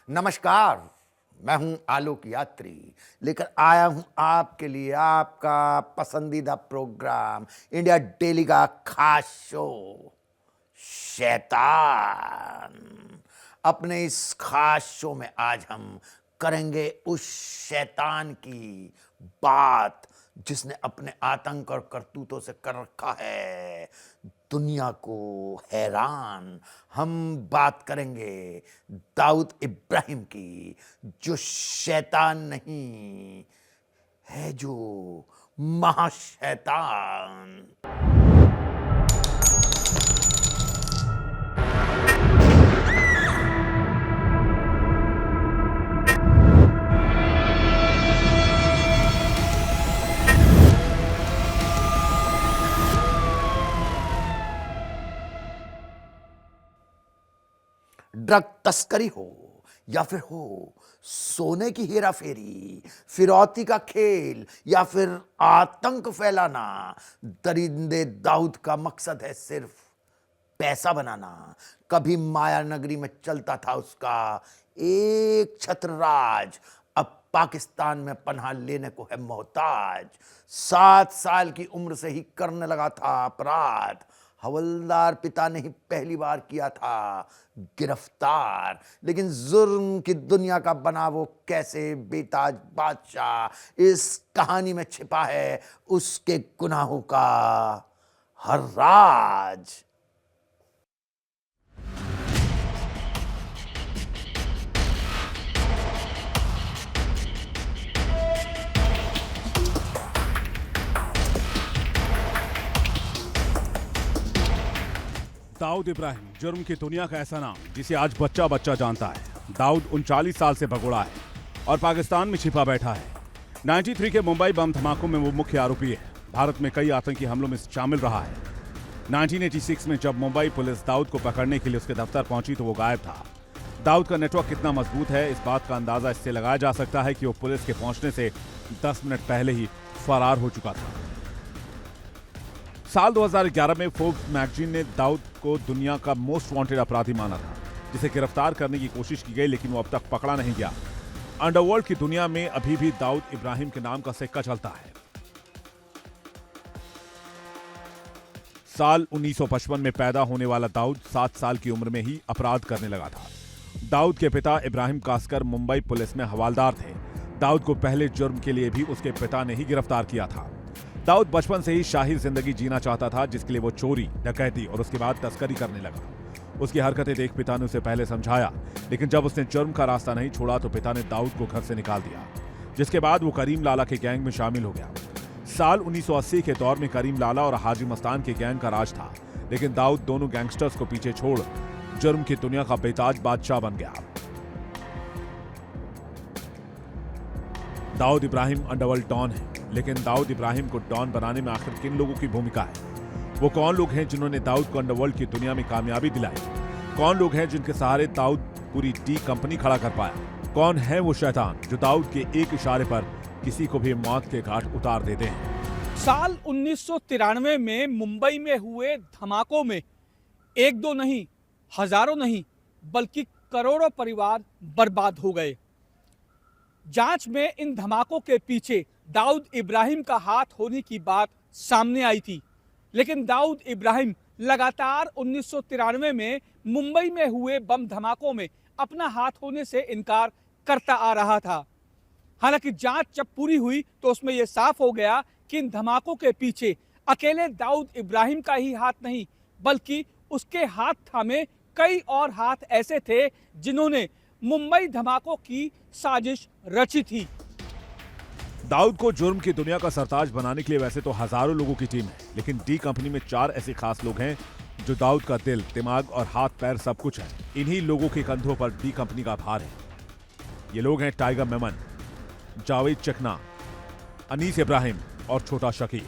नमस्कार। मैं हूं आलोक यात्री, लेकर आया हूं आपके लिए आपका पसंदीदा प्रोग्राम इंडिया डेली का खास शो शैतान। अपने इस खास शो में आज हम करेंगे उस शैतान की बात जिसने अपने आतंक और करतूतों से कर रखा है दुनिया को हैरान। हम बात करेंगे दाऊद इब्राहिम की, जो शैतान नहीं है, जो महाशैतान। ड्रग तस्करी हो या फिर हो सोने की हेराफेरी, फिरौती का खेल या फिर आतंक फैलाना, दरिंदे दाऊद का मकसद है सिर्फ पैसा बनाना। कभी माया नगरी में चलता था उसका एक छत्र राज, अब पाकिस्तान में पनाह लेने को है मोहताज। 7 साल की उम्र से ही करने लगा था अपराध, हवलदार पिता ने ही पहली बार किया था गिरफ्तार। लेकिन जुर्म की दुनिया का बना वो कैसे बेताज बादशाह, इस कहानी में छिपा है उसके गुनाहों का हर राज। दाऊद इब्राहिम, जुर्म की दुनिया का ऐसा नाम जिसे आज बच्चा बच्चा जानता है। दाऊद 39 साल से भगोड़ा है और पाकिस्तान में छिपा बैठा है। 93 के मुंबई बम धमाकों में वो मुख्य आरोपी है। भारत में कई आतंकी हमलों में शामिल रहा है। 1986 में जब मुंबई पुलिस दाऊद को पकड़ने के लिए उसके दफ्तर पहुंची तो वो गायब था। दाऊद का नेटवर्क कितना मजबूत है, इस बात का अंदाजा इससे लगाया जा सकता है कि वो पुलिस के पहुंचने से 10 मिनट पहले ही फरार हो चुका था। साल 2011 में फोर्ब्स मैगजीन ने दाऊद को दुनिया का मोस्ट वांटेड अपराधी माना था, जिसे गिरफ्तार करने की कोशिश की गई लेकिन वो अब तक पकड़ा नहीं गया। अंडरवर्ल्ड की दुनिया में अभी भी दाऊद इब्राहिम के नाम का सिक्का चलता है। साल 1955 में पैदा होने वाला दाऊद 7 साल की उम्र में ही अपराध करने लगा था। दाऊद के पिता इब्राहिम कासकर मुंबई पुलिस में हवालदार थे। दाऊद को पहले जुर्म के लिए भी उसके पिता ने ही गिरफ्तार किया था। दाऊद बचपन से ही शाही जिंदगी जीना चाहता था, जिसके लिए वो चोरी, डकैती और उसके बाद तस्करी करने लगा। उसकी हरकतें देख पिता ने उसे पहले समझाया, लेकिन जब उसने जुर्म का रास्ता नहीं छोड़ा तो पिता ने दाऊद को घर से निकाल दिया, जिसके बाद वो करीम लाला के गैंग में शामिल हो गया। साल 1980 के दौर में करीम लाला और हाजी मस्तान के गैंग का राज था, लेकिन दाऊद दोनों गैंगस्टर्स को पीछे छोड़ जुर्म की दुनिया का बेताज बादशाह बन गया। दाऊद इब्राहिम अंडरवर्ल्ड डॉन है, लेकिन दाऊद इब्राहिम को डॉन बनाने में आखिर किन लोगों की भूमिका है? वो कौन लोग हैं जिन्होंने दाऊद को अंडरवर्ल्ड की दुनिया में कामयाबी दिलाई? कौन लोग हैं जिनके सहारे दाऊद पूरी डी कंपनी खड़ा कर पाया? कौन है वो शैतान जो दाऊद के एक इशारे पर किसी को भी मौत के घाट उतार देते हैं? साल 1993 में मुंबई में हुए धमाकों में एक दो नहीं, हजारों नहीं, बल्कि करोड़ों परिवार बर्बाद हो गए। जांच में इन धमाकों के पीछे दाऊद इब्राहिम का हाथ होने की बात सामने आई थी, लेकिन दाऊद इब्राहिम लगातार 1993 में मुंबई में हुए बम धमाकों में अपना हाथ होने से इनकार करता आ रहा था। हालांकि जांच जब पूरी हुई तो उसमें यह साफ हो गया कि इन धमाकों के पीछे अकेले दाऊद इब्राहिम का ही हाथ नहीं, बल्कि उसके हाथ थामे कई और हाथ ऐसे थे जिन्होंने मुंबई धमाकों की साजिश रची थी। दाऊद को जुर्म की दुनिया का सरताज बनाने के लिए वैसे तो हजारों लोगों की टीम है, लेकिन डी कंपनी में 4 ऐसे खास लोग हैं जो दाऊद का दिल, दिमाग और हाथ पैर सब कुछ है। इन्हीं लोगों के कंधों पर डी कंपनी का भार है। ये लोग हैं टाइगर मेमन, जावेद चिकना, अनीस इब्राहिम और छोटा शकील।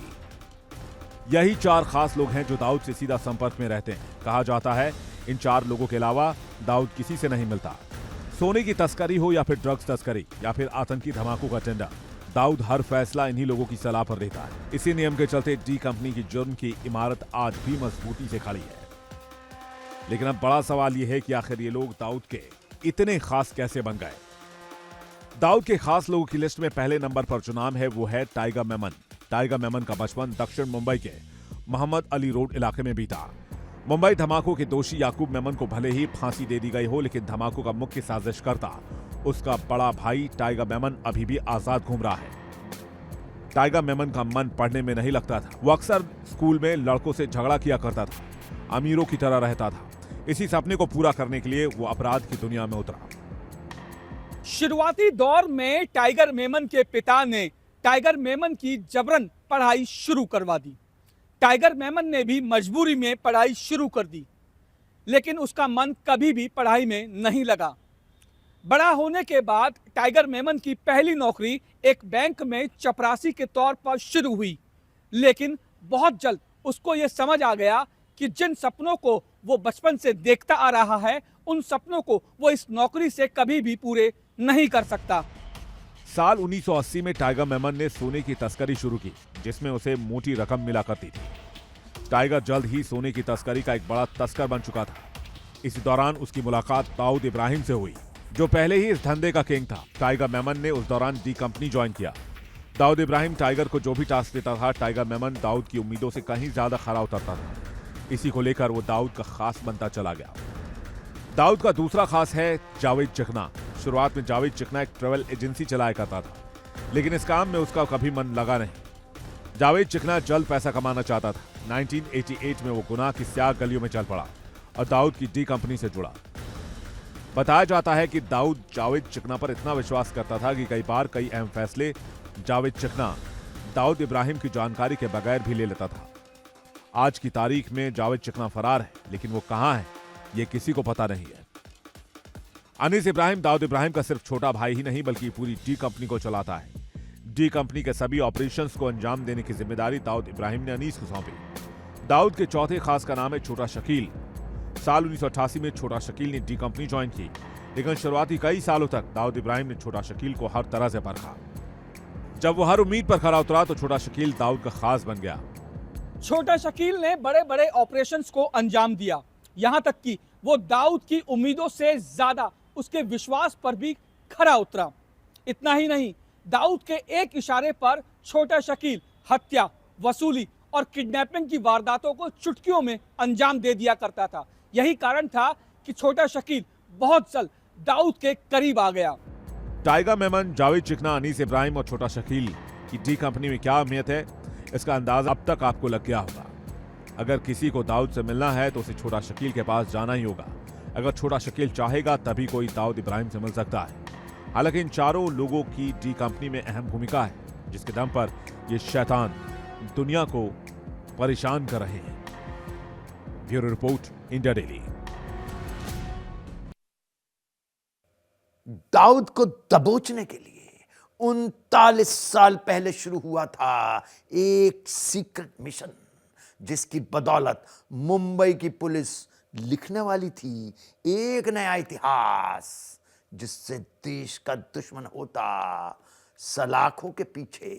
यही 4 खास लोग हैं जो दाऊद से सीधा संपर्क में रहते हैं। कहा जाता है इन 4 लोगों के अलावा दाऊद किसी से नहीं मिलता। सोने की तस्करी हो या फिर ड्रग्स तस्करी या फिर आतंकी धमाकों का टेंडर, दाऊद हर फैसला इन्हीं लोगों की सलाह पर लेता है। इसी नियम के चलते डी कंपनी की जुर्म की इमारत आज भी मजबूती से खड़ी है। लेकिन अब बड़ा सवाल यह है कि आखिर ये लोग दाऊद के इतने खास कैसे बन गए। दाऊद के खास लोगों की लिस्ट में पहले नंबर पर जो नाम है वो है टाइगर मेमन। टाइगर मेमन का बचपन दक्षिण मुंबई के मोहम्मद अली रोड इलाके में बीता। मुंबई धमाकों के दोषी याकूब मेमन को भले ही फांसी दे दी गई हो, लेकिन धमाकों का मुख्य साजिशकर्ता उसका बड़ा भाई टाइगर मेमन अभी भी आजाद घूम रहा है। टाइगर मेमन का मन पढ़ने में नहीं लगता था। वो अक्सर स्कूल में लड़कों से झगड़ा किया करता था, अमीरों की तरह रहता था। इसी सपने को पूरा करने के लिए वो अपराध की दुनिया में उतरा। शुरुआती दौर में टाइगर मेमन के पिता ने टाइगर मेमन की जबरन पढ़ाई शुरू करवा दी। टाइगर मेमन ने भी मजबूरी में पढ़ाई शुरू कर दी, लेकिन उसका मन कभी भी पढ़ाई में नहीं लगा। बड़ा होने के बाद टाइगर मेमन की पहली नौकरी एक बैंक में चपरासी के तौर पर शुरू हुई, लेकिन बहुत जल्द उसको ये समझ आ गया कि जिन सपनों को वो बचपन से देखता आ रहा है, उन सपनों को वो इस नौकरी से कभी भी पूरे नहीं कर सकता। साल 1980 में टाइगर मेमन ने सोने की तस्करी शुरू की, जिसमें उसे मोटी रकम मिला करती थी। टाइगर जल्द ही सोने की तस्करी का एक बड़ा तस्कर बन चुका था। इसी दौरान उसकी मुलाकात दाऊद इब्राहिम से हुई, जो पहले ही इस धंधे का किंग था। टाइगर मेमन ने उस दौरान डी कंपनी ज्वाइन किया। दाऊद इब्राहिम टाइगर को जो भी टास्क देता था, टाइगर मेमन दाऊद की उम्मीदों से कहीं ज्यादा खरा उतरता था। इसी को लेकर वो दाऊद का खास बनता चला गया। दाऊद का दूसरा खास है जावेद चिकना। शुरुआत में जावेद चिकना एक ट्रैवल एजेंसी चलाया करता था, लेकिन इस काम में उसका कभी मन लगा नहीं। जावेद चिकना जल्द पैसा कमाना चाहता था। 1988 में वो गुनाह की स्याह गलियों में चल पड़ा और दाऊद की डी कंपनी से जुड़ा। बताया जाता है कि दाऊद जावेद चिकना पर इतना विश्वास करता था कि कई बार कई अहम फैसले जावेद चिकना दाऊद इब्राहिम की जानकारी के बगैर भी ले लेता था। आज की तारीख में जावेद चिकना फरार है, लेकिन वो कहां है ये किसी को पता नहीं है। अनीस इब्राहिम दाऊद इब्राहिम का सिर्फ छोटा भाई ही नहीं, बल्कि पूरी डी कंपनी को चलाता है। डी कंपनी के सभी ऑपरेशंस को अंजाम देने की जिम्मेदारी दाऊद इब्राहिम ने अनीस को सौंपी। दाऊद के चौथे खास का नाम है छोटा शकील। साल 1988 में छोटा शकील ने डी कंपनी ज्वाइन की, लेकिन शुरुआती कई सालों तक दाऊद इब्राहिम ने छोटा शकील को हर तरह से परखा। जब वो हर उम्मीद पर खरा उतरा तो छोटा शकील दाऊद का खास बन गया। छोटा शकील ने बड़े बड़े ऑपरेशंस को अंजाम दिया, यहां तक कि वो दाऊद की उम्मीदों से ज्यादा उसके विश्वास पर भी खरा उतरा। इतना ही नहीं, दाऊद के एक इशारे पर छोटा शकील हत्या, वसूली और किडनैपिंग की वारदातों को चुटकियों में अंजाम दे दिया करता था। यही कारण था कि छोटा शकील बहुत जल्द दाऊद के करीब आ गया। टाइगर मेमन, जावेद चिकना, अनीस इब्राहिम और छोटा शकील की डी कंपनी में क्या अहमियत है, इसका अंदाजा अब तक आपको लग गया होगा। अगर किसी को दाऊद से मिलना है तो उसे छोटा शकील के पास जाना ही होगा। अगर छोटा शकील चाहेगा तभी कोई दाऊद इब्राहिम से मिल सकता है। हालांकि इन चारों लोगों की डी कंपनी में अहम भूमिका है, जिसके दम पर ये शैतान दुनिया को परेशान कर रहे हैं। Bureau report, India daily. Dawood को दबोचने के लिए 39 साल पहले शुरू हुआ था एक सीक्रेट मिशन, जिसकी बदौलत मुंबई की पुलिस लिखने वाली थी एक नया इतिहास, जिससे देश का दुश्मन होता सलाखों के पीछे।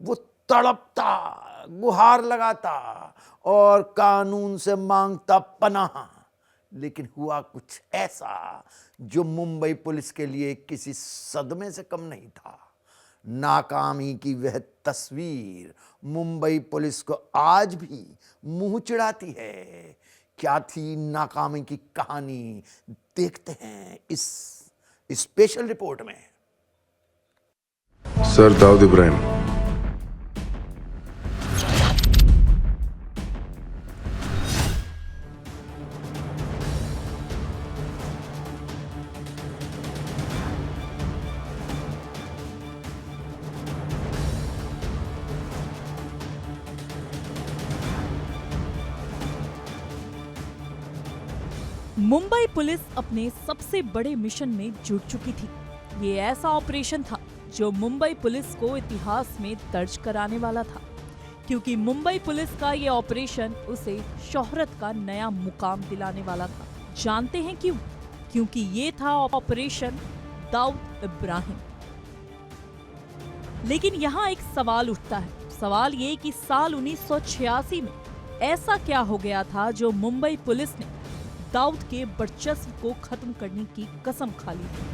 वो तड़पता, गुहार लगाता और कानून से मांगता पनाह, लेकिन हुआ कुछ ऐसा जो मुंबई पुलिस के लिए किसी सदमे से कम नहीं था। नाकामी की वह तस्वीर मुंबई पुलिस को आज भी मुंह चिढ़ाती है। क्या थी नाकामी की कहानी, देखते हैं इस स्पेशल रिपोर्ट में। सर दाऊद इब्राहिम, मुंबई पुलिस अपने सबसे बड़े मिशन में जुट चुकी थी। ये ऐसा ऑपरेशन था जो मुंबई पुलिस को इतिहास में दर्ज कराने वाला था, क्योंकि मुंबई पुलिस का ये ऑपरेशन उसे शोहरत का नया मुकाम दिलाने वाला था। जानते हैं क्यों? क्योंकि ये था ऑपरेशन दाऊद इब्राहिम। लेकिन यहाँ एक सवाल उठता है। सवाल ये कि साल 1986 में ऐसा क्या हो गया था जो मुंबई पुलिस ने दाऊद के वर्चस्व को खत्म करने की कसम खा ली थी।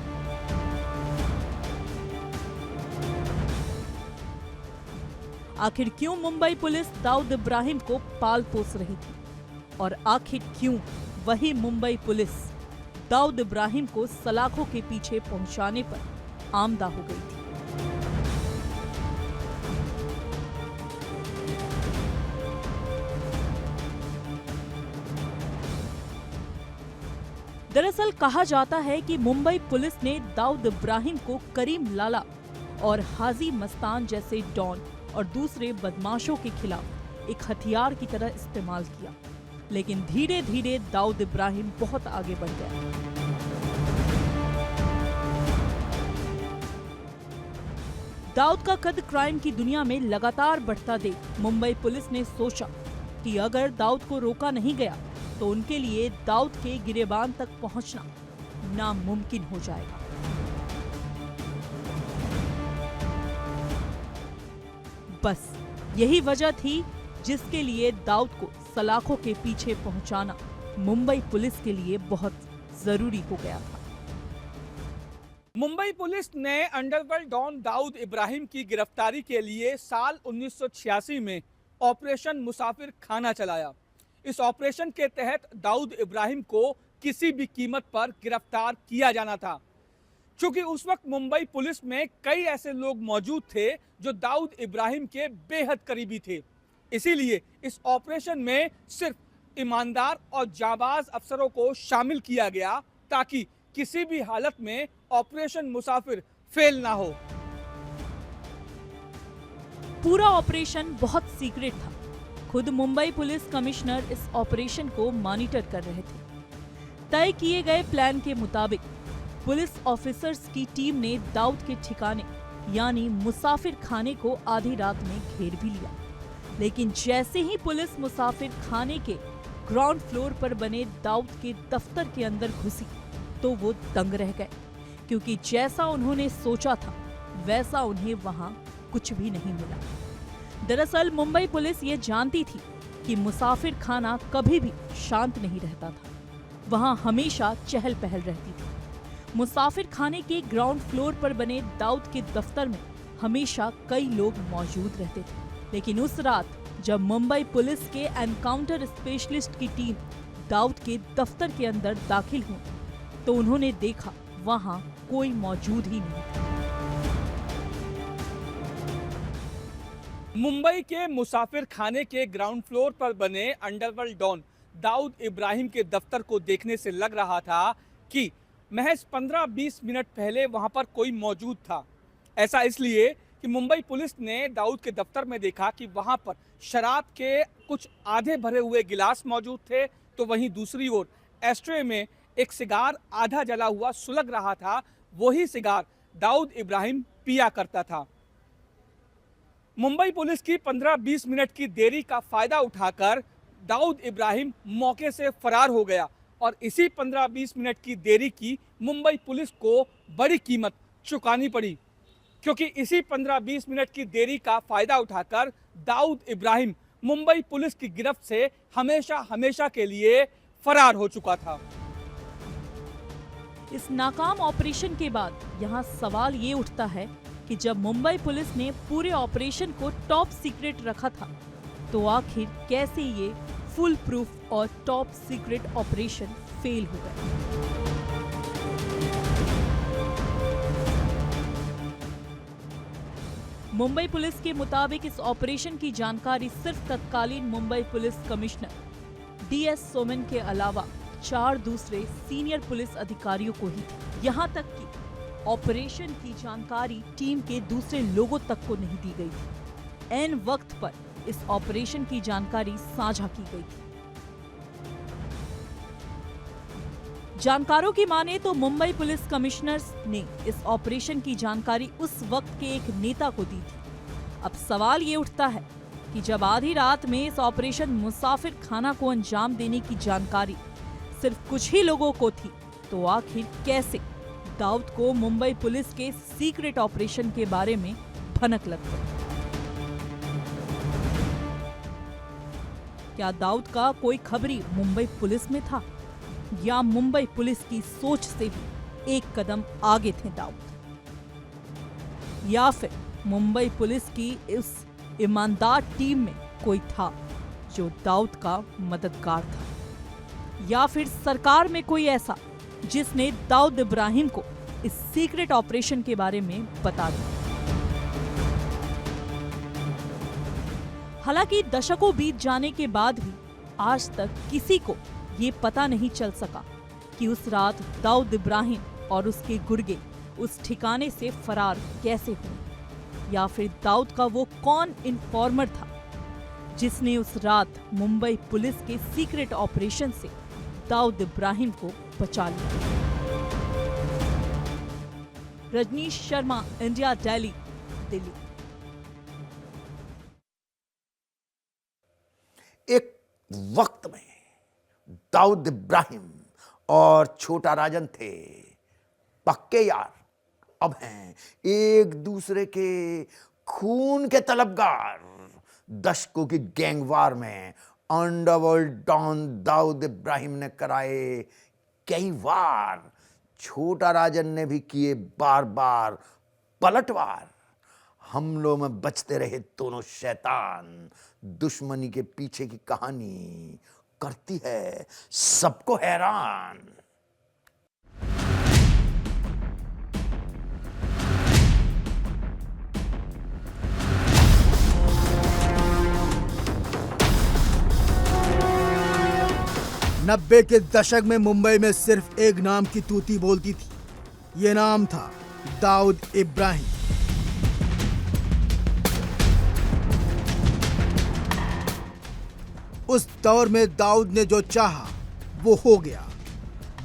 आखिर क्यों मुंबई पुलिस दाऊद इब्राहिम को पाल पोस रही थी और आखिर क्यों वही मुंबई पुलिस दाऊद इब्राहिम को सलाखों के पीछे पहुंचाने पर आमदा हो गई थी? दरअसल कहा जाता है कि मुंबई पुलिस ने दाऊद इब्राहिम को करीम लाला और हाजी मस्तान जैसे डॉन और दूसरे बदमाशों के खिलाफ एक हथियार की तरह इस्तेमाल किया, लेकिन धीरे धीरे दाऊद इब्राहिम बहुत आगे बढ़ गया। दाऊद का कद क्राइम की दुनिया में लगातार बढ़ता देख मुंबई पुलिस ने सोचा कि अगर दाऊद को रोका नहीं गया तो उनके लिए दाऊद के गिरेबान तक पहुंचना नामुमकिन हो जाएगा। बस यही वजह थी जिसके लिए दाऊद को सलाखों के पीछे पहुंचाना मुंबई पुलिस के लिए बहुत जरूरी हो गया था। मुंबई पुलिस ने अंडरवर्ल्ड डॉन दाऊद इब्राहिम की गिरफ्तारी के लिए साल 1986 में ऑपरेशन मुसाफिर खाना चलाया। इस ऑपरेशन के तहत दाऊद इब्राहिम को किसी भी कीमत पर गिरफ्तार किया जाना था। चूंकि उस वक्त मुंबई पुलिस में कई ऐसे लोग मौजूद थे जो दाऊद इब्राहिम के बेहद करीबी थे, इसीलिए इस ऑपरेशन में सिर्फ ईमानदार और जाबाज अफसरों को शामिल किया गया ताकि किसी भी हालत में ऑपरेशन मुसाफिर फेल ना हो। पूरा ऑपरेशन बहुत सीक्रेट था। खुद मुंबई पुलिस कमिश्नर इस ऑपरेशन को मॉनिटर कर रहे थे। तय किए गए प्लान के मुताबिक पुलिस ऑफिसर्स की टीम ने दाऊद के ठिकाने यानी मुसाफिर खाने को आधी रात में घेर भी लिया, लेकिन जैसे ही पुलिस मुसाफिर खाने के ग्राउंड फ्लोर पर बने दाऊद के दफ्तर के अंदर घुसी तो वो दंग रह गए, क्योंकि जैसा उन्होंने सोचा था वैसा उन्हें वहां कुछ भी नहीं मिला। दरअसल मुंबई पुलिस ये जानती थी कि मुसाफिर खाना कभी भी शांत नहीं रहता था, वहां हमेशा चहल पहल रहती थी। मुसाफिर खाने के ग्राउंड फ्लोर पर बने दाऊद के दफ्तर में हमेशा कई लोग मौजूद रहते थे, लेकिन उस रात जब मुंबई पुलिस के एनकाउंटर स्पेशलिस्ट की टीम दाऊद के दफ्तर के अंदर दाखिल हुई तो उन्होंने देखा वहां कोई मौजूद ही नहीं था। मुंबई के मुसाफिर खाने के ग्राउंड फ्लोर पर बने अंडरवर्ल्ड डॉन दाऊद इब्राहिम के दफ्तर को देखने से लग रहा था कि महज 15-20 मिनट पहले वहां पर कोई मौजूद था। ऐसा इसलिए कि मुंबई पुलिस ने दाऊद के दफ्तर में देखा कि वहां पर शराब के कुछ आधे भरे हुए गिलास मौजूद थे, तो वहीं दूसरी ओर एस्ट्रे में एक सिगार आधा जला हुआ सुलग रहा था। वही सिगार दाऊद इब्राहिम पिया करता था। मुंबई पुलिस की 15-20 मिनट की देरी का फायदा उठाकर दाऊद इब्राहिम मौके से फरार हो गया और इसी 15-20 मिनट की देरी की मुंबई पुलिस को बड़ी कीमत चुकानी पड़ी, क्योंकि इसी 15-20 मिनट की देरी का फायदा उठाकर दाऊद इब्राहिम मुंबई पुलिस की गिरफ्त से हमेशा हमेशा के लिए फरार हो चुका था। इस नाकाम ऑपरेशन के बाद यहाँ सवाल ये उठता है कि जब मुंबई पुलिस ने पूरे ऑपरेशन को टॉप सीक्रेट रखा था तो आखिर कैसे ये फुल प्रूफ और टॉप सीक्रेट ऑपरेशन फेल हो गया। मुंबई पुलिस के मुताबिक इस ऑपरेशन की जानकारी सिर्फ तत्कालीन Mumbai police commissioner DS Soman के अलावा 4 दूसरे सीनियर पुलिस अधिकारियों को ही थी। यहाँ तक कि ऑपरेशन की जानकारी टीम के दूसरे लोगों तक को नहीं दी गई थी। ऐन वक्त पर इस ऑपरेशन की जानकारी साझा की गई थी। जानकारों की माने तो मुंबई पुलिस कमिश्नर्स ने इस ऑपरेशन की जानकारी उस वक्त के एक नेता को दी थी। अब सवाल ये उठता है कि जब आधी रात में इस ऑपरेशन मुसाफिर खाना को अंजाम देने की जानकारी सिर्फ कुछ ही लोगों को थी, तो आखिर कैसे दाऊद को मुंबई पुलिस के सीक्रेट ऑपरेशन के बारे में भनक लग गई? क्या दाऊद का कोई खबरी मुंबई पुलिस में था या मुंबई पुलिस की सोच से भी एक कदम आगे थे दाऊद, या फिर मुंबई पुलिस की इस ईमानदार टीम में कोई था जो दाऊद का मददगार था, या फिर सरकार में कोई ऐसा जिसने दाऊद इब्राहिम को इस सीक्रेट ऑपरेशन के बारे में बता दिया। हालांकि दशकों बीत जाने के बाद भी आज तक किसी को ये पता नहीं चल सका कि उस रात दाऊद इब्राहिम और उसके गुर्गे उस ठिकाने से फरार कैसे हुए, या फिर दाऊद का वो कौन इन्फॉर्मर था जिसने उस रात मुंबई पुलिस के सीक्रेट ऑपरेशन से दाऊद इब्राहिम को बचा लिया। Rajneesh Sharma, India daily, Delhi. एक वक्त में दाऊद इब्राहिम और छोटा राजन थे पक्के यार, अब हैं एक दूसरे के खून के तलबगार। दशकों की गैंगवार में अंडरवर्ल्ड डॉन दाऊद इब्राहिम ने कराए कई वार, छोटा राजन ने भी किए बार बार पलटवार। हमलों में बचते रहे दोनों शैतान, दुश्मनी के पीछे की कहानी करती है सबको हैरान। नब्बे के दशक में मुंबई में सिर्फ एक नाम की तूती बोलती थी, ये नाम था दाऊद इब्राहिम। उस दौर में दाऊद ने जो चाहा वो हो गया।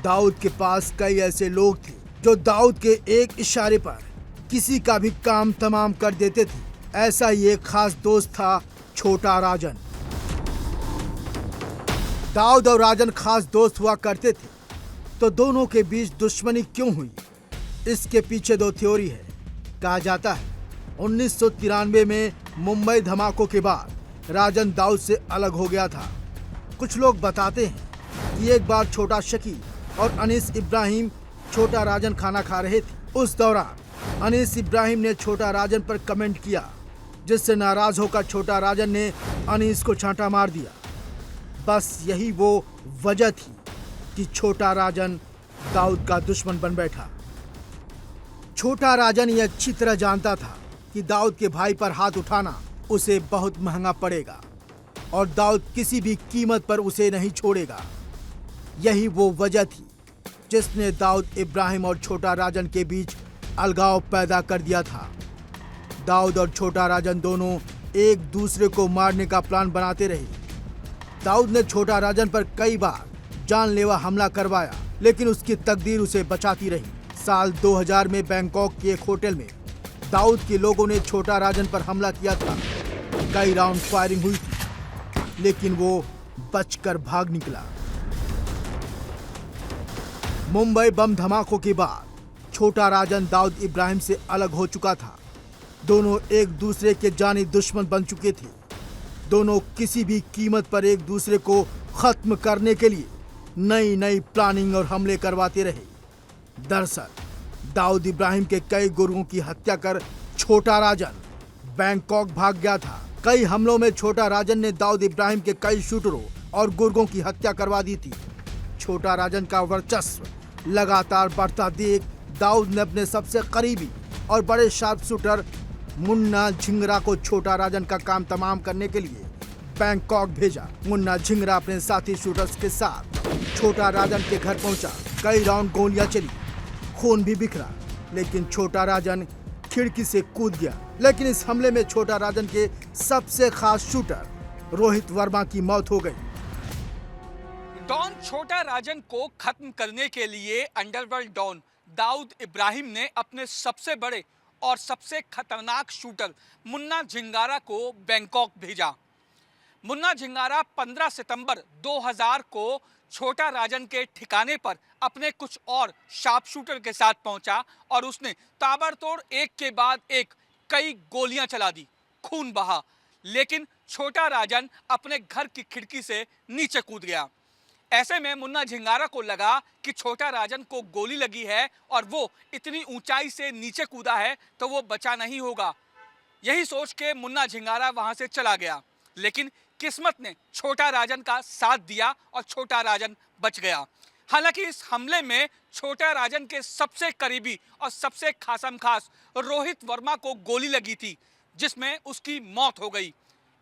दाऊद के पास कई ऐसे लोग थे जो दाऊद के एक इशारे पर किसी का भी काम तमाम कर देते थे। ऐसा ही एक खास दोस्त था छोटा राजन। दाऊद और राजन खास दोस्त हुआ करते थे, तो दोनों के बीच दुश्मनी क्यों हुई, इसके पीछे दो थ्योरी है। कहा जाता है 1993 में मुंबई धमाकों के बाद राजन दाऊद से अलग हो गया था। कुछ लोग बताते हैं कि एक बार छोटा शकी और अनीस इब्राहिम छोटा राजन खाना खा रहे थे। उस दौरान अनीस इब्राहिम ने छोटा राजन पर कमेंट किया, जिससे नाराज होकर छोटा राजन ने अनीस को छांटा मार दिया। बस यही वो वजह थी कि छोटा राजन दाऊद का दुश्मन बन बैठा। छोटा राजन ये अच्छी तरह जानता था कि दाऊद के भाई पर हाथ उठाना उसे बहुत महंगा पड़ेगा और दाऊद किसी भी कीमत पर उसे नहीं छोड़ेगा। यही वो वजह थी जिसने दाऊद इब्राहिम और छोटा राजन के बीच अलगाव पैदा कर दिया था। दाऊद और छोटा राजन दोनों एक दूसरे को मारने का प्लान बनाते रहे। दाऊद ने छोटा राजन पर कई बार जानलेवा हमला करवाया, लेकिन उसकी तकदीर उसे बचाती रही। साल 2000 में बैंकॉक के एक होटल में दाऊद के लोगों ने छोटा राजन पर हमला किया था। कई राउंड फायरिंग हुई थी, लेकिन वो बचकर भाग निकला। मुंबई बम धमाकों के बाद छोटा राजन दाऊद इब्राहिम से अलग हो चुका था। दोनों एक दूसरे के जानी दुश्मन बन चुके थे। दोनों किसी भी कीमत पर एक दूसरे को खत्म करने के लिए नई नई प्लानिंग और हमले करवाते रहे। दरअसल दाऊद इब्राहिम के कई गुर्गों की हत्या कर छोटा राजन बैंकॉक भाग गया था। कई हमलों में छोटा राजन ने दाऊद इब्राहिम के कई शूटरों और गुर्गों की हत्या करवा दी थी। छोटा राजन का वर्चस्व लगातार बढ़ता देख दाऊद ने अपने सबसे करीबी और बड़े शार्प शूटर मुन्ना झिंगरा को छोटा राजन का काम तमाम करने के लिए बैंकॉक भेजा। मुन्ना झिंगरा अपने साथी शूटर्स के साथ छोटा राजन के घर पहुंचा। कई राउंड गोलियां चली, खून भी बिखरा, लेकिन छोटा राजन खिड़की से कूद गया। लेकिन इस हमले में छोटा राजन के सबसे खास शूटर रोहित वर्मा की मौत हो गई। डॉन छोटा राजन को खत्म करने के लिए अंडरवर्ल्ड डॉन दाऊद इब्राहिम ने अपने सबसे बड़े और सबसे खतरनाक शूटर मुन्ना झिंगारा को बैंकॉक भेजा। मुन्ना झिंगारा 15 सितंबर 2000 को छोटा राजन के ठिकाने पर अपने कुछ और शार्प शूटर के साथ पहुंचा और उसने ताबड़तोड़ एक के बाद एक कई गोलियां चला दी, खून बहा, लेकिन छोटा राजन अपने घर की खिड़की से नीचे कूद गया। ऐसे में मुन्ना झिंगारा को लगा कि छोटा राजन को गोली लगी है और वो इतनी ऊंचाई से नीचे कूदा है तो वो बचा नहीं होगा। यही सोच के मुन्ना झिंगारा वहां से चला गया, लेकिन किस्मत ने छोटा राजन का साथ दिया और छोटा राजन बच गया। हालांकि इस हमले में छोटा राजन के सबसे करीबी और सबसे खासम खास रोहित वर्मा को गोली लगी थी, जिसमें उसकी मौत हो गई।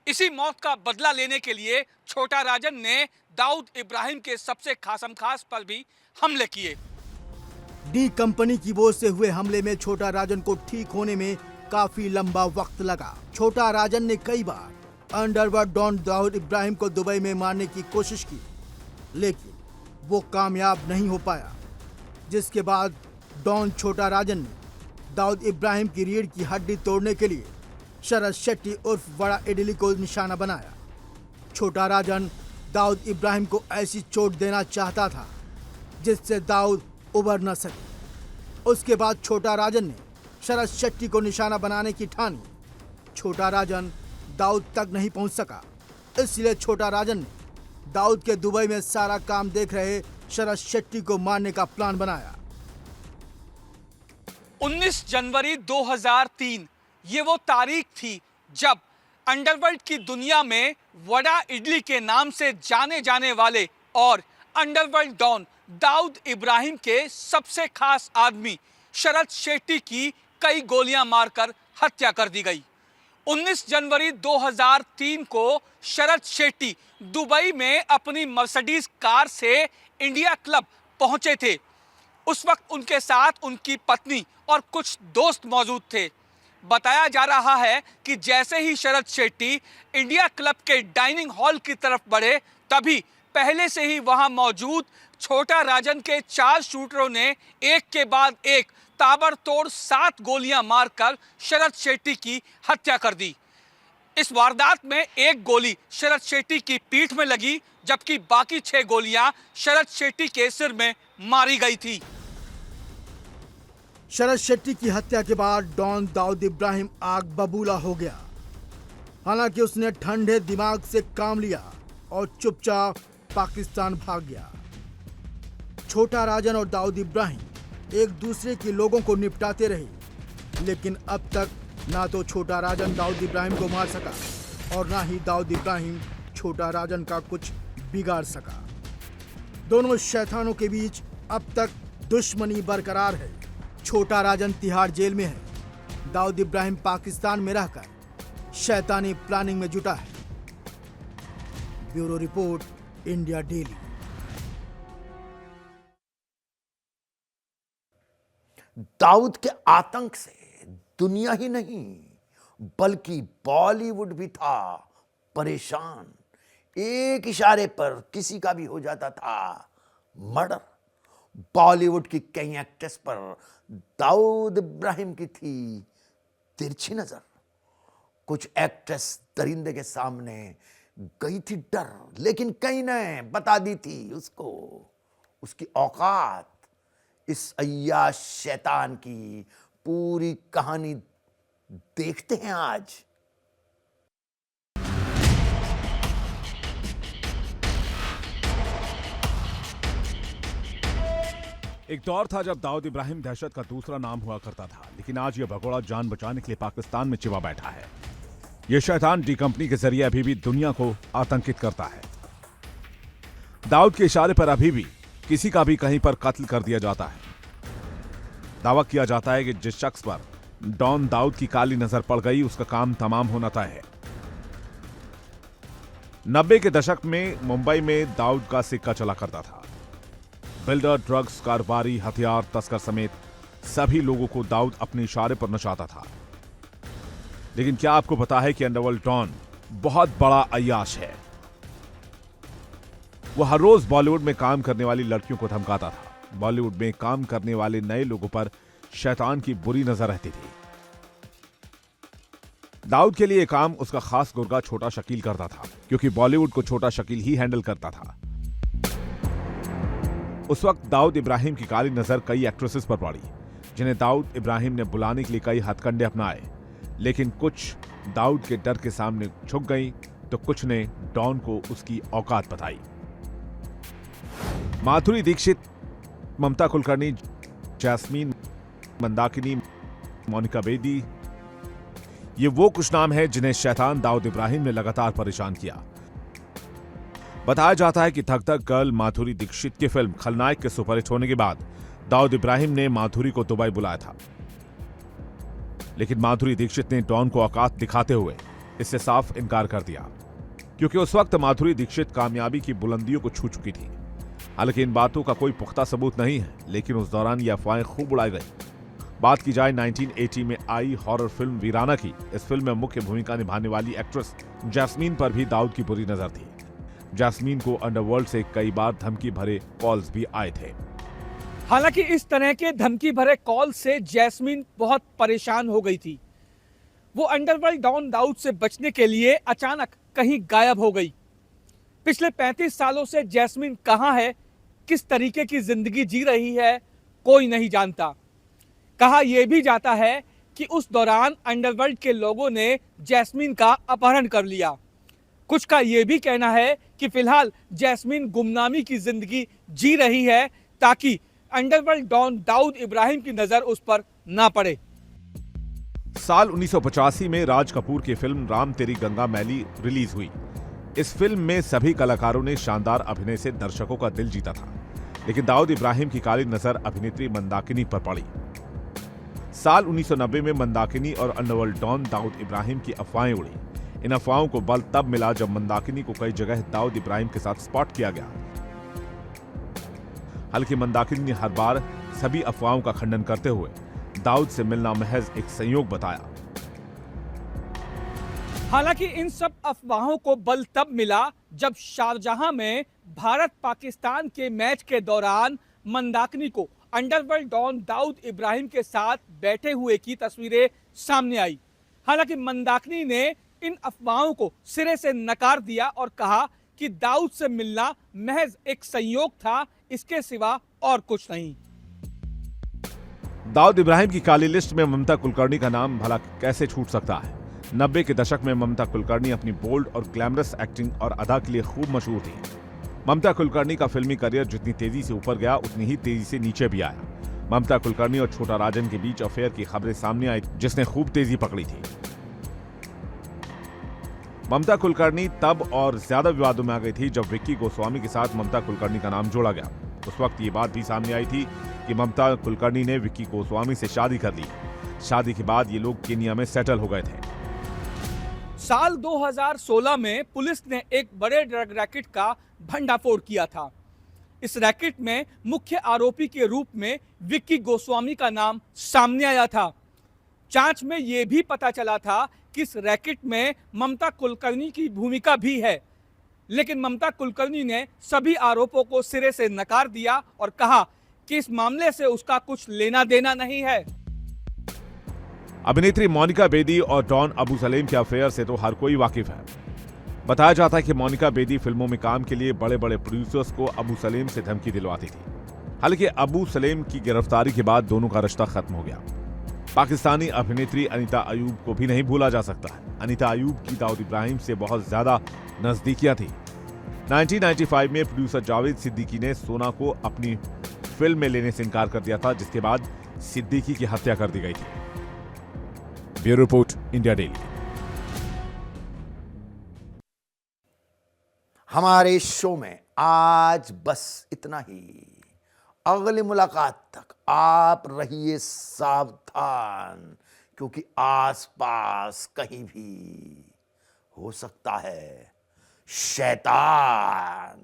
इसी मौत का बदला लेने के लिए छोटा राजन ने दाऊद इब्राहिम के सबसे खासम खास पर भी हमले किए। डी कंपनी की ओर से हुए हमले में छोटा राजन को ठीक होने में काफी लंबा वक्त लगा। छोटा राजन ने कई बार अंडरवर्ल्ड डॉन दाऊद इब्राहिम को दुबई में मारने की कोशिश की, लेकिन वो कामयाब नहीं हो पाया, जिसके बाद डॉन छोटा राजन ने दाऊद इब्राहिम की रीढ़ की हड्डी तोड़ने के लिए शरद शेट्टी उर्फ बड़ा इडली को निशाना बनाया। छोटा राजन दाऊद इब्राहिम को ऐसी चोट देना चाहता था जिससे दाऊद उबर न सके। उसके बाद छोटा राजन ने शरद शेट्टी को निशाना बनाने की ठानी। छोटा राजन दाऊद तक नहीं पहुंच सका, इसलिए छोटा राजन ने दाऊद के दुबई में सारा काम देख रहे शरद शेट्टी को मारने का प्लान बनाया। 19 जनवरी 2003 ये वो तारीख थी जब अंडरवर्ल्ड की दुनिया में वड़ा इडली के नाम से जाने जाने वाले और अंडरवर्ल्ड डॉन दाऊद इब्राहिम के सबसे खास आदमी शरद शेट्टी की कई गोलियां मारकर हत्या कर दी गई। 19 जनवरी 2003 को शरद शेट्टी दुबई में अपनी मर्सिडीज कार से इंडिया क्लब पहुंचे थे। उस वक्त उनके साथ उनकी पत्नी और कुछ दोस्त मौजूद थे। बताया जा रहा है कि जैसे ही शरद शेट्टी इंडिया क्लब के डाइनिंग हॉल की तरफ बढ़े, तभी पहले से ही वहां मौजूद छोटा राजन के 4 शूटरों ने एक के बाद एक ताबड़तोड़ 7 गोलियां मारकर शरद शेट्टी की हत्या कर दी। इस वारदात में एक गोली शरद शेट्टी की पीठ में लगी, जबकि बाकी 6 गोलियां शरद शेट्टी के सिर में मारी गई थी। शरद शेट्टी की हत्या के बाद डॉन दाऊद इब्राहिम आग बबूला हो गया। हालांकि उसने ठंडे दिमाग से काम लिया और चुपचाप पाकिस्तान भाग गया। छोटा राजन और दाऊद इब्राहिम एक दूसरे के लोगों को निपटाते रहे, लेकिन अब तक ना तो छोटा राजन दाऊद इब्राहिम को मार सका और ना ही दाऊद इब्राहिम छोटा राजन का कुछ बिगाड़ सका। दोनों शैतानों के बीच अब तक दुश्मनी बरकरार है। छोटा राजन तिहाड़ जेल में है, दाऊद इब्राहिम पाकिस्तान में रहकर शैतानी प्लानिंग में जुटा है। Bureau report, India daily. Dawood के आतंक से दुनिया ही नहीं बल्कि बॉलीवुड भी था परेशान। एक इशारे पर किसी का भी हो जाता था मर्डर। बॉलीवुड की कई एक्ट्रेस पर दाऊद इब्राहिम की थी तिरछी नजर। कुछ एक्ट्रेस दरिंदे के सामने गई थी डर, लेकिन कई ने बता दी थी उसको उसकी औकात। इस अय्याश शैतान की पूरी कहानी देखते हैं आज। एक दौर था जब दाऊद इब्राहिम दहशत का दूसरा नाम हुआ करता था, लेकिन आज यह भगोड़ा जान बचाने के लिए पाकिस्तान में चिपा बैठा है। यह शैतान डी कंपनी के जरिए अभी भी दुनिया को आतंकित करता है। दाऊद के इशारे पर अभी भी किसी का भी कहीं पर कत्ल कर दिया जाता है। दावा किया जाता है कि जिस शख्स पर डॉन दाऊद की काली नजर पड़ गई, उसका काम तमाम होना तय है। 90 के दशक में मुंबई में दाऊद का सिक्का चला करता था। बिल्डर, ड्रग्स कारोबारी, हथियार तस्कर समेत सभी लोगों को दाऊद अपने इशारे पर नचाता था। लेकिन क्या आपको पता है कि अंडरवर्ल्ड डॉन बहुत बड़ा अय्याश है। वो हर रोज बॉलीवुड में काम करने वाली लड़कियों को धमकाता था। बॉलीवुड में काम करने वाले नए लोगों पर शैतान की बुरी नजर रहती थी। दाऊद के लिए काम उसका खास गुर्गा छोटा शकील करता था, क्योंकि बॉलीवुड को छोटा शकील ही हैंडल करता था। उस वक्त दाऊद इब्राहिम की काली नजर कई एक्ट्रेसेस पर पड़ी, जिन्हें दाऊद इब्राहिम ने बुलाने के लिए कई हथकंडे अपनाए। लेकिन कुछ दाऊद के डर के सामने झुक गई, तो कुछ ने डॉन को उसकी औकात बताई। माधुरी दीक्षित, ममता कुलकर्णी, जैस्मीन, मंदाकिनी, मोनिका बेदी, ये वो कुछ नाम हैं जिन्हें शैतान दाऊद इब्राहिम ने लगातार परेशान किया। बताया जाता है कि धक धक गर्ल माधुरी दीक्षित की फिल्म खलनायक के सुपरहिट होने के बाद दाऊद इब्राहिम ने माधुरी को दुबई बुलाया था, लेकिन माधुरी दीक्षित ने डॉन को औकात दिखाते हुए इससे साफ इनकार कर दिया, क्योंकि उस वक्त माधुरी दीक्षित कामयाबी की बुलंदियों को छू चुकी थी। हालांकि इन बातों का कोई पुख्ता सबूत नहीं है, लेकिन उस दौरान ये अफवाहें खूब उड़ाई गई। बात की जाए 1980 में आई हॉरर फिल्म वीराना की, इस फिल्म में मुख्य भूमिका निभाने वाली एक्ट्रेस जैस्मीन पर भी दाऊद की बुरी नजर थी। जैस्मीन को अंडरवर्ल्ड से कई बार धमकी भरे कॉल्स भी आए थे। हालांकि इस तरह के धमकी भरे कॉल से जैस्मीन बहुत परेशान हो गई थी। वो अंडरवर्ल्ड डॉन दाऊद से बचने के लिए अचानक कहीं गायब हो गई। पिछले 35 सालों से जैस्मीन कहां है, किस तरीके की जिंदगी जी रही है, कोई नहीं जानता। कहा यह भी जाता है कि उस दौरान अंडरवर्ल्ड के लोगों ने जैस्मीन का अपहरण कर लिया। कुछ का यह भी कहना है कि फिलहाल जैस्मीन गुमनामी की जिंदगी जी रही है ताकि अंडरवर्ल्ड डॉन दाऊद इब्राहिम की नजर उस पर ना पड़े। साल 1985 में राज कपूर की फिल्म राम तेरी गंगा मैली रिलीज हुई। इस फिल्म में सभी कलाकारों ने शानदार अभिनय से दर्शकों का दिल जीता था, लेकिन दाऊद इब्राहिम की काली नजर अभिनेत्री मंदाकिनी पर पड़ी। साल 1990 में मंदाकिनी और अंडरवर्ल्ड डॉन दाऊद इब्राहिम की अफवाहें उड़ी। इन अफवाहों को बल तब मिला जब मंदाकिनी को कई जगह दाऊद इब्राहिम के साथ स्पॉट किया गया। हालांकि मंदाकिनी ने हर बार सभी अफवाहों का खंडन करते हुए दाऊद से मिलना महज एक संयोग बताया। हालांकि इन सब अफवाहों को बल तब मिला जब शारजहां में भारत पाकिस्तान के मैच के दौरान मंदाकिनी को अंडरवर्ल्ड डॉन दाऊद इब्राहिम के साथ बैठे हुए की तस्वीरें सामने आई। हालांकि मंदाकिनी ने इन अफवाहों को सिरे से नकार दिया और कहा कि दाऊद से मिलना महज एक संयोग था, इसके सिवा और कुछ नहीं। दाऊद इब्राहिम की काली लिस्ट में ममता कुलकर्णी का नाम भला कैसे छूट सकता है। 90 के दशक में ममता कुलकर्णी अपनी बोल्ड और ग्लैमरस एक्टिंग और अदा के लिए खूब मशहूर थी। ममता कुलकर्णी का फिल्मी करियर जितनी तेजी से ऊपर गया, उतनी ही तेजी से नीचे भी आया। ममता कुलकर्णी और छोटा राजन के बीच अफेयर की खबरें सामने आई, जिसने खूब तेजी पकड़ी थी। ममता कुलकर्णी तब और ज्यादा विवादों में आ गई थी जब विक्की गोस्वामी के साथ ममता कुलकर्णी का नाम जोड़ा गया। उस वक्त ये बात भी सामने आई थी कि ममता कुलकर्णी ने विक्की गोस्वामी से शादी कर ली। शादी के बाद ये लोग केनिया में सेटल हो गए थे। साल 2016 में पुलिस ने एक बड़े ड्रग रैकेट का भंडाफोड़ किया था। इस रैकेट में मुख्य आरोपी के रूप में विक्की गोस्वामी का नाम सामने आया था। जांच में यह भी पता चला था कि इस रैकेट में ममता कुलकर्णी की भूमिका भी है, लेकिन ममता कुलकर्णी ने सभी आरोपों को सिरे से नकार दिया और कहा कि इस मामले से उसका कुछ लेना देना नहीं है। अभिनेत्री मोनिका बेदी और डॉन अबू सलेम के अफेयर से तो हर कोई वाकिफ है। बताया जाता है कि मोनिका बेदी फिल्मों में काम के लिए बड़े बड़े प्रोड्यूसर्स को अबू सलेम से धमकी दिलवाती थी। हालांकि अबू सलेम की गिरफ्तारी के बाद दोनों का रिश्ता खत्म हो गया। पाकिस्तानी अभिनेत्री अनीता अयूब को भी नहीं भूला जा सकता है। अनीता अयूब की दाऊद इब्राहिम से बहुत ज्यादा नजदीकियां थी। 1995 में प्रोड्यूसर जावेद सिद्दीकी ने सोना को अपनी फिल्म में लेने से इनकार कर दिया था, जिसके बाद सिद्दीकी की हत्या कर दी गई थी। Bureau report, India daily. हमारे शो में आज बस इतना ही। अगली मुलाकात तक आप रहिए सावधान, क्योंकि आसपास कहीं भी हो सकता है शैतान।